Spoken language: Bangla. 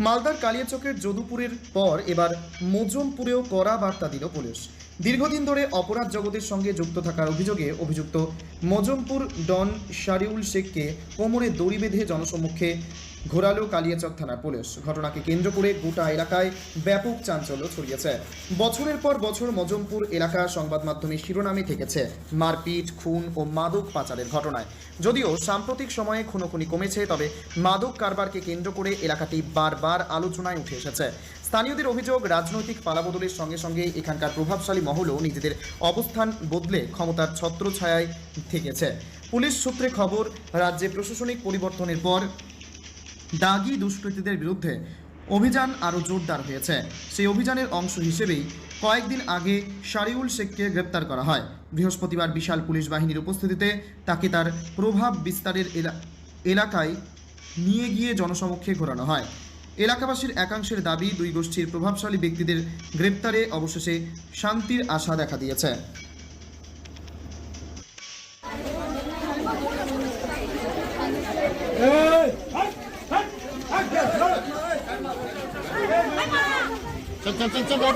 মালদার কালিয়াচকের যদুপুরের পর এবার মজমপুরেও কড়া বার্তা দিল পুলিশ। দীর্ঘদিন ধরে অপরাধ জগতের সঙ্গে যুক্ত থাকার অভিযোগে অভিযুক্ত মজমপুর ডন শারিউল শেখকে কোমরে দড়ি বেঁধে জনসম্মুখে ঘোরালো কালিয়াচক থানার পুলিশ। ঘটনাকে কেন্দ্র করে গোটা এলাকায় ব্যাপক চাঞ্চল্য ছড়িয়েছে। বছরের পর বছর মজমপুর এলাকা সংবাদ মাধ্যমের শিরোনামে থেকেছে মারপিট, খুন ও মাদক পাচারের ঘটনায়। যদিও সাম্প্রতিক সময়ে খুনোখুনি কমেছে, তবে মাদক কারবারকে কেন্দ্র করে এলাকাটি বারবার আলোচনায় উঠে এসেছে। স্থানীয়দের অভিযোগ, রাজনৈতিক পালাবদলের সঙ্গে সঙ্গে এখানকার প্রভাবশালী মহলও নিজেদের অবস্থান বদলে ক্ষমতার ছত্রছায়ায় থেকেছে। পুলিশ সূত্রে খবর, রাজ্যে প্রশাসনিক পরিবর্তনের পর দাগী দুষ্কৃতীদের বিরুদ্ধে অভিযান আরও জোরদার হয়েছে। সেই অভিযানের অংশ হিসেবেই কয়েকদিন আগে শারিউল শেখকে গ্রেপ্তার করা হয়। বৃহস্পতিবার বিশাল পুলিশ বাহিনীর উপস্থিতিতে তাকে তার প্রভাব বিস্তারের এলাকায় নিয়ে গিয়ে জনসমক্ষে ঘোরানো হয়। এলাকাবাসীর একাংশের দাবি, দুই গোষ্ঠীর প্রভাবশালী ব্যক্তিদের গ্রেপ্তারে অবশেষে শান্তির আশা দেখা দিয়েছে। চল